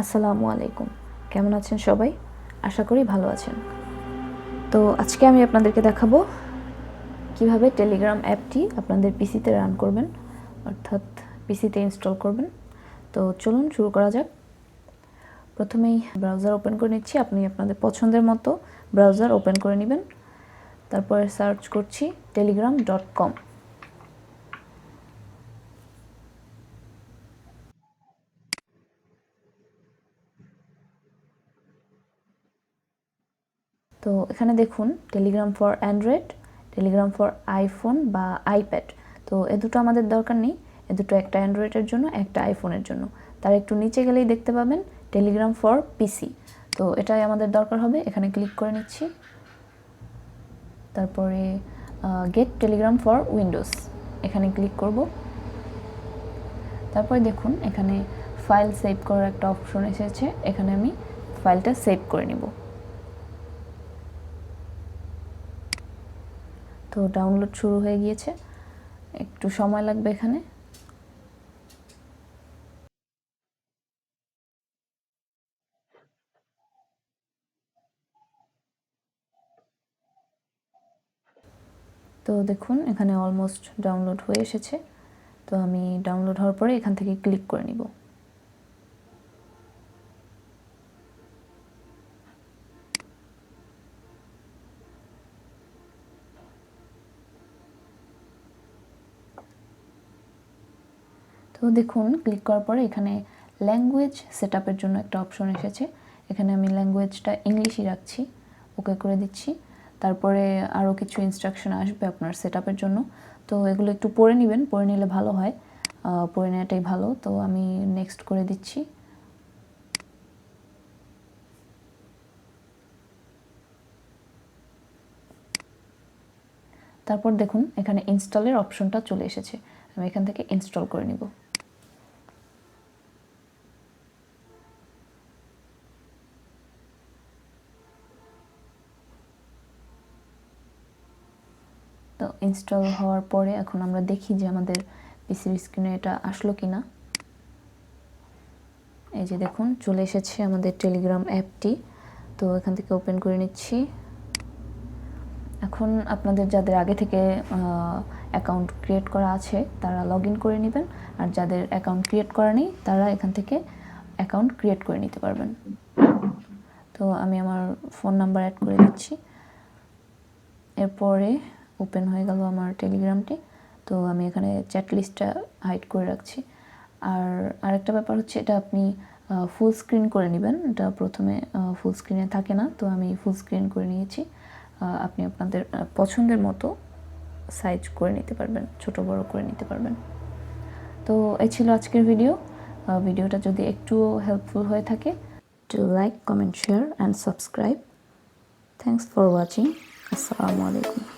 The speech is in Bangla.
আসসালামু আলাইকুম। কেমন আছেন সবাই? আশা করি ভালো আছেন। তো আজকে আমি আপনাদেরকে দেখাবো কিভাবে টেলিগ্রাম অ্যাপটি আপনাদের পিসিতে রান করবেন, অর্থাৎ পিসিতে ইনস্টল করবেন। তো চলুন শুরু করা যাক। প্রথমেই ব্রাউজার ওপেন করে নিচ্ছি। আপনি আপনাদের পছন্দের মতো ব্রাউজার ওপেন করে নেবেন। তারপরে সার্চ করছি telegram.com। তো এখানে দেখুন Telegram for Android, Telegram for iPhone বা আইপ্যাড। তো এ দুটো আমাদের দরকার নেই, এ দুটো একটা অ্যান্ড্রয়েডের জন্য, একটা আইফোনের জন্য। তার একটু নিচে গেলেই দেখতে পাবেন টেলিগ্রাম ফর পিসি। তো এটাই আমাদের দরকার হবে। এখানে ক্লিক করে নিচ্ছি। তারপরে গেট টেলিগ্রাম ফর উইন্ডোজ, এখানে ক্লিক করব। তারপরে দেখুন এখানে ফাইল সেভ করার একটা অপশন এসেছে। এখানে আমি ফাইলটা সেভ করে নিব। তো ডাউনলোড শুরু হয়ে গিয়েছে, একটু সময় লাগবে এখানে। তো দেখুন এখানে অলমোস্ট ডাউনলোড হয়ে এসেছে। তো আমি ডাউনলোড হওয়ার পরে এখান থেকে ক্লিক করে নিব। তো দেখুন ক্লিক করার পরে এখানে ল্যাঙ্গুয়েজ সেটআপের জন্য একটা অপশন এসেছে। এখানে আমি ল্যাঙ্গুয়েজটা ইংলিশই রাখছি, ওকে করে দিচ্ছি। তারপরে আরও কিছু ইনস্ট্রাকশন আসবে আপনার সেটআপের জন্য। তো এগুলো একটু পড়ে নেবেন, পড়ে নিলে ভালো হয়, পড়ে নেওয়াটাই ভালো। তো আমি নেক্সট করে দিচ্ছি। তারপর দেখুন এখানে ইনস্টলের অপশনটা চলে এসেছে। আমি এখান থেকে ইনস্টল করে নিব। তো ইনস্টল হওয়ার পরে এখন আমরা দেখি যে আমাদের পিসির স্ক্রিনে এটা আসলো কি না। এই যে দেখুন চলে এসেছে আমাদের টেলিগ্রাম অ্যাপটি। তো এখান থেকে ওপেন করে নিচ্ছি। এখন আপনাদের যাদের আগে থেকে অ্যাকাউন্ট ক্রিয়েট করা আছে তারা লগ ইন করে নেবেন, আর যাদের অ্যাকাউন্ট ক্রিয়েট করা নেই তারা এখান থেকে অ্যাকাউন্ট ক্রিয়েট করে নিতে পারবেন। তো আমি আমার ফোন নাম্বার অ্যাড করে দিচ্ছি। এরপরে ওপেন হয়ে গেল আমার টেলিগ্রামটি। তো আমি এখানে চ্যাট লিস্টটা হাইড করে রাখছি। আর আরেকটা ব্যাপার হচ্ছে, এটা আপনি ফুল স্ক্রিন করে নেবেন। এটা প্রথমে ফুল স্ক্রিনে থাকে না, তো আমি ফুল স্ক্রিন করে নিয়েছি। আপনি আপনাদের পছন্দের মতো সাইজ করে নিতে পারবেন, ছোট বড় করে নিতে পারবেন। তো এই ছিল আজকের ভিডিও। ভিডিওটা যদি একটুও হেল্পফুল হয়ে থাকে, to like, comment, share and subscribe. Thanks for watching. আসসালামু আলাইকুম।